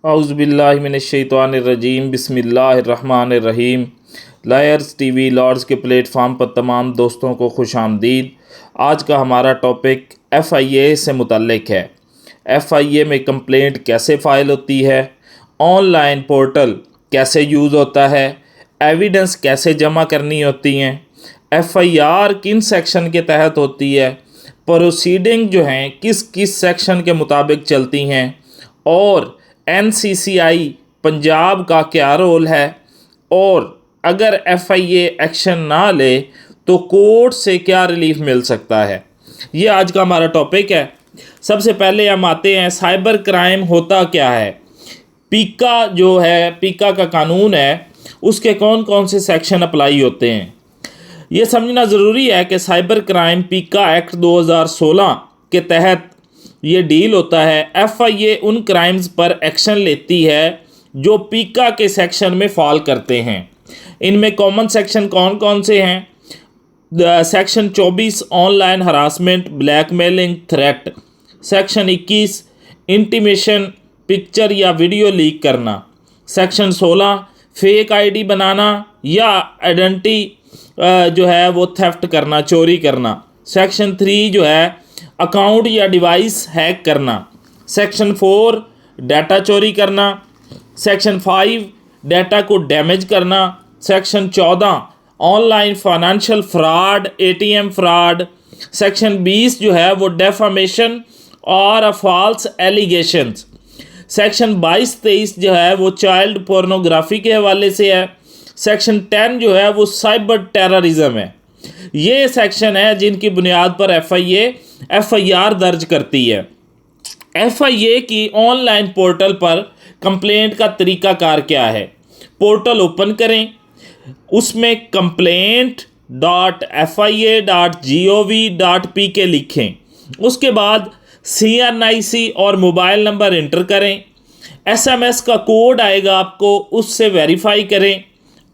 औज़ुबिल्लाहिमिनश्शैतानिर्रजीम बिस्मिल्लाहिर्रहमानिर्रहीम। Lawyers TV Lord's के platform पर तमाम दोस्तों को खुश आमदीद। आज का हमारा टॉपिक FIA से मुतल्लिक है। FIA में कंप्लेंट कैसे फ़ाइल होती है, ऑनलाइन पोर्टल कैसे यूज़ होता है, एविडेंस कैसे जमा करनी होती हैं, FIR किन सेक्शन के तहत होती है, प्रोसीडिंग जो हैं किस किस सेक्शन के मुताबिक चलती हैं, और NCCI पंजाब का क्या रोल है, और अगर FIA एक्शन ना ले तो कोर्ट से क्या रिलीफ मिल सकता है। ये आज का हमारा टॉपिक है। सबसे पहले हम आते हैं साइबर क्राइम होता क्या है। पीका जो है, पीका का कानून है, उसके कौन कौन से सेक्शन अप्लाई होते हैं। ये समझना ज़रूरी है कि साइबर क्राइम पीका एक्ट 2016 के तहत ये डील होता है। FIA उन क्राइम्स पर एक्शन लेती है जो पीका के सेक्शन में फॉल करते हैं। इनमें कॉमन सेक्शन कौन कौन से हैं? Section 24 online harassment, blackmailing, threat. Section 21 intimation, picture या वीडियो लीक करना। सेक्शन 16 फेक ID बनाना या आइडेंटिटी जो है वो थेफ्ट करना, चोरी करना। सेक्शन 3 जो है अकाउंट या डिवाइस हैक करना। सेक्शन 4 डाटा चोरी करना। सेक्शन 5 डाटा को डैमेज करना। Section 14 online financial fraud, ATM fraud. Section 20 जो है वो डेफामेशन और फॉल्स एलिगेशंस। सेक्शन 22-23 जो है वो चाइल्ड पोर्नोग्राफी के हवाले से है। सेक्शन 10 जो है वो साइबर टेररिज्म है। ये सेक्शन है जिनकी बुनियाद पर FIR दर्ज करती है। FIA की ऑनलाइन पोर्टल पर कंप्लेंट का तरीकाकार क्या है? पोर्टल ओपन करें, उसमें complaint.fia.gov.pk लिखें। उसके बाद CNIC और मोबाइल नंबर इंटर करें। SMS का कोड आएगा आपको, उससे वेरीफाई करें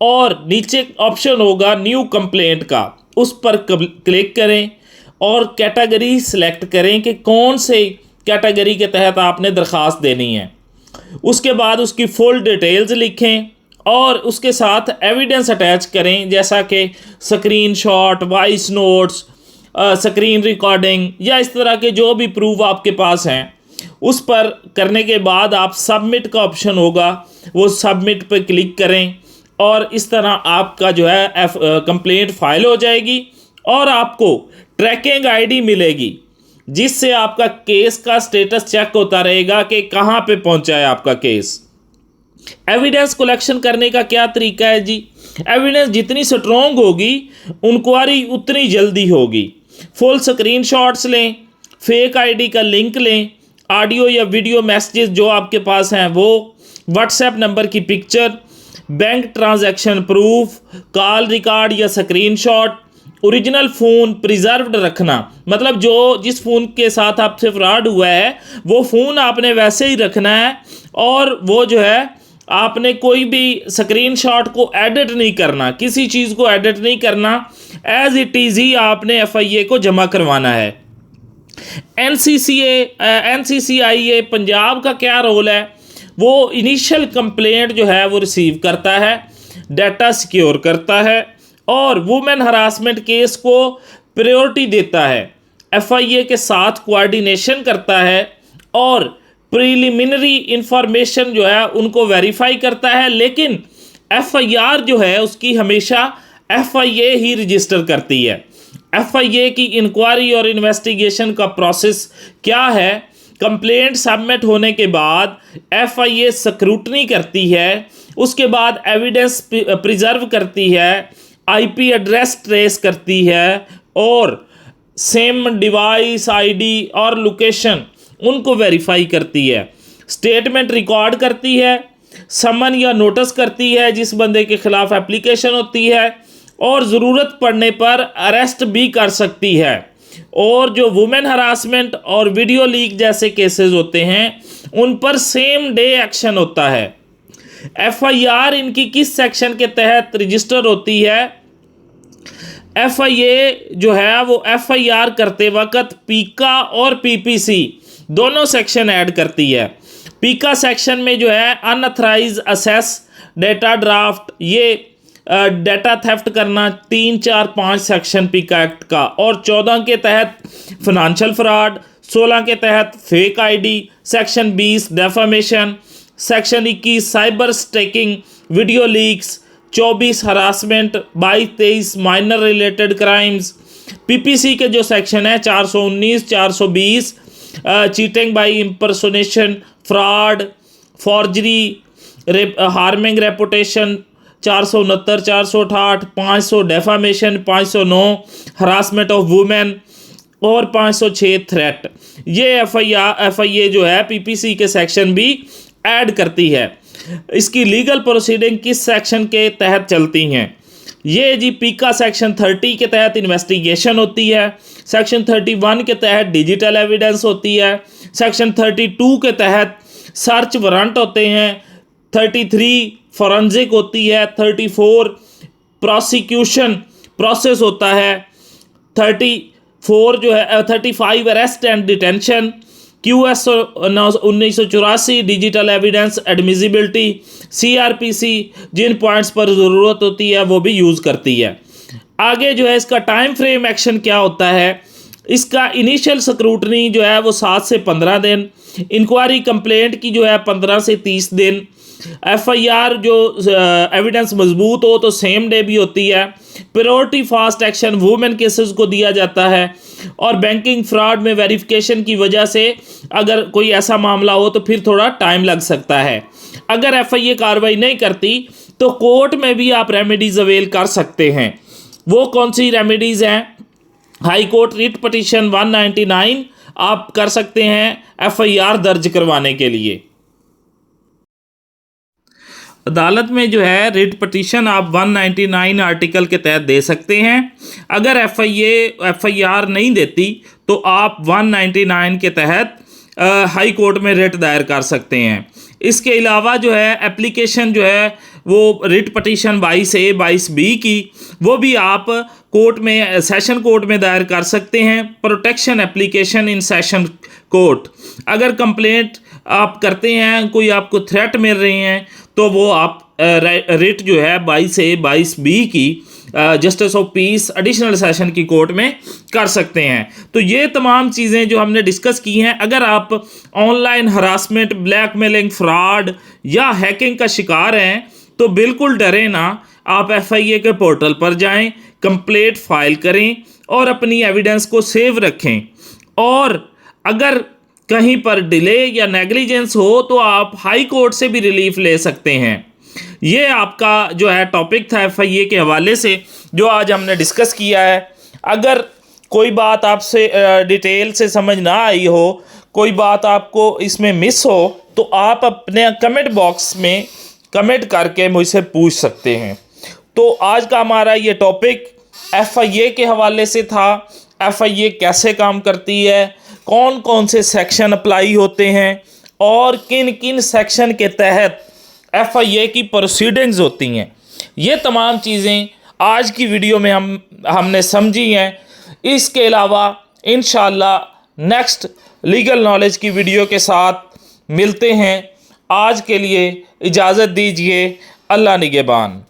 और नीचे ऑप्शन होगा न्यू कंप्लेंट का, उस पर क्लिक करें और कैटेगरी सिलेक्ट करें कि कौन से कैटेगरी के तहत आपने दरख्वास्त देनी है। उसके बाद उसकी फुल डिटेल्स लिखें और उसके साथ एविडेंस अटैच करें, जैसा कि screenshot, voice notes, screen recording या इस तरह के जो भी प्रूफ आपके पास हैं। उस पर करने के बाद आप सबमिट का ऑप्शन होगा, वो सबमिट पर क्लिक करें और इस तरह आपका जो है कंप्लेंट फाइल हो जाएगी और आपको ट्रैकिंग ID मिलेगी, जिससे आपका केस का स्टेटस चेक होता रहेगा कि कहाँ पे पहुँचा है आपका केस। एविडेंस कलेक्शन करने का क्या तरीका है जी? एविडेंस जितनी स्ट्रॉन्ग होगी इंक्वायरी उतनी जल्दी होगी। फुल स्क्रीनशॉट्स लें, फेक ID का लिंक लें, ऑडियो या वीडियो मैसेजेस जो आपके पास हैं वो, WhatsApp नंबर की picture, bank transaction proof, call record या स्क्रीनशॉट, ओरिजिनल फ़ोन प्रिजर्व्ड रखना, मतलब जो जिस फ़ोन के साथ आपसे फ्रॉड हुआ है वो फ़ोन आपने वैसे ही रखना है और वो जो है आपने कोई भी स्क्रीनशॉट को एडिट नहीं करना, किसी चीज़ को एडिट नहीं करना, एज इट इज़ ही आपने FIA को जमा करवाना है। NCCI पंजाब का क्या रोल है? वो इनिशियल कंप्लेंट जो है वो रिसीव करता है, डाटा सिक्योर करता है और वुमेन हरासमेंट केस को प्रायोरिटी देता है, FIA के साथ कोऑर्डिनेशन करता है और प्रिलिमिनरी इंफॉर्मेशन जो है उनको वेरीफाई करता है। लेकिन FIR जो है उसकी हमेशा FIA ही रजिस्टर करती है। FIA की इंक्वायरी और इन्वेस्टिगेशन का प्रोसेस क्या है? कंप्लेंट सबमिट होने के बाद FIA स्क्रूटनी करती है, उसके बाद एविडेंस प्रिजर्व करती है, IP एड्रेस ट्रेस करती है और सेम डिवाइस ID और लोकेशन उनको वेरीफाई करती है, स्टेटमेंट रिकॉर्ड करती है, समन या नोटिस करती है जिस बंदे के ख़िलाफ़ एप्लीकेशन होती है और ज़रूरत पड़ने पर अरेस्ट भी कर सकती है। और जो वुमेन हरासमेंट और वीडियो लीक जैसे केसेस होते हैं उन पर सेम डे एक्शन होता है। FIR इनकी किस सेक्शन के तहत रजिस्टर होती है? FIA जो है वो FIR करते वक्त पीका और PPC दोनों सेक्शन ऐड करती है। पीका सेक्शन में जो है अनऑथराइज असेस, डेटा ड्राफ्ट, ये डेटा थेफ्ट करना, 3, 4, 5 सेक्शन पीका एक्ट का, और 14 के तहत फिनंशियल फ्रॉड, 16 के तहत fake ID, section 20 defamation, section 21 cyber stalking, video leaks, 24 harassment, 22-23 minor related crimes. PPC के जो सेक्शन है 419, 420 cheating by impersonation, fraud, forgery, harming reputation, 469, 468, 500 defamation, 509 harassment of women और 506 थ्रेट। ये एफआईए जो है पीपीसी के सेक्शन भी ऐड करती है। इसकी लीगल प्रोसीडिंग किस सेक्शन के तहत चलती हैं? ये जी पीका सेक्शन 30 के तहत इन्वेस्टिगेशन होती है, सेक्शन 31 के तहत डिजिटल एविडेंस होती है, सेक्शन 32 के तहत सर्च वारंट होते हैं, 33 फॉरेंसिक होती है, 34 प्रोसिक्यूशन प्रोसेस होता है, 34 जो है 35 arrest and detention, QS 1984 digital evidence admissibility, CRPC जिन पॉइंट्स पर ज़रूरत होती है वो भी यूज़ करती है। आगे जो है इसका टाइम फ्रेम एक्शन क्या होता है? इसका इनिशियल स्क्रूटनी जो है वो 7 से 15 दिन, इंक्वायरी कंप्लेंट की जो है 15 से 30 दिन, FIR जो एविडेंस मजबूत हो तो सेम डे भी होती है, priority fast action women cases को दिया जाता है, और बैंकिंग फ्रॉड में वेरिफिकेशन की वजह से अगर कोई ऐसा मामला हो तो फिर थोड़ा टाइम लग सकता है। अगर FIA कार्रवाई नहीं करती तो कोर्ट में भी आप रेमेडीज अवेल कर सकते हैं। वो कौन सी रेमेडीज़ हैं? हाई कोर्ट रिट पटिशन 199 आप कर सकते हैं FIR दर्ज करवाने के लिए। अदालत में जो है रिट पटिशन आप 199 आर्टिकल के तहत दे सकते हैं। अगर FIR नहीं देती तो आप 199 के तहत हाई कोर्ट में रिट दायर कर सकते हैं। इसके अलावा जो है एप्लीकेशन जो है वो रिट पटिशन 22A 22B की, वो भी आप कोर्ट में सेशन कोर्ट में दायर कर सकते हैं। Protection application in session court, अगर कंप्लेंट आप करते हैं, कोई आपको थ्रेट मिल रहे हैं, तो वो आप रिट जो है 22A 22B की justice of peace additional session की कोर्ट में कर सकते हैं। तो ये तमाम चीज़ें जो हमने डिस्कस की हैं, अगर आप ऑनलाइन हरासमेंट, ब्लैकमेलिंग, फ्रॉड या हैकिंग का शिकार हैं तो बिल्कुल डरें ना, आप FIA के पोर्टल पर जाएं, कंप्लेंट फाइल करें और अपनी एविडेंस को सेव रखें। और अगर कहीं पर डिले या नेग्लिजेंस हो तो आप हाई कोर्ट से भी रिलीफ ले सकते हैं। ये आपका जो है टॉपिक था FIA के हवाले से जो आज हमने डिस्कस किया है। अगर कोई बात आपसे डिटेल से समझ ना आई हो, कोई बात आपको इसमें मिस हो, तो आप अपने कमेंट बॉक्स में कमेंट करके मुझसे पूछ सकते हैं। तो आज का हमारा ये टॉपिक FIA के हवाले से था। FIA कैसे काम करती है, कौन कौन से सेक्शन अप्लाई होते हैं और किन किन सेक्शन के तहत FIA की प्रोसीडिंग्स होती हैं, ये तमाम चीज़ें आज की वीडियो में हमने समझी हैं। इसके अलावा इंशाअल्लाह नेक्स्ट लीगल नॉलेज की वीडियो के साथ मिलते हैं। आज के लिए इजाज़त दीजिए। अल्लाह निगहबान।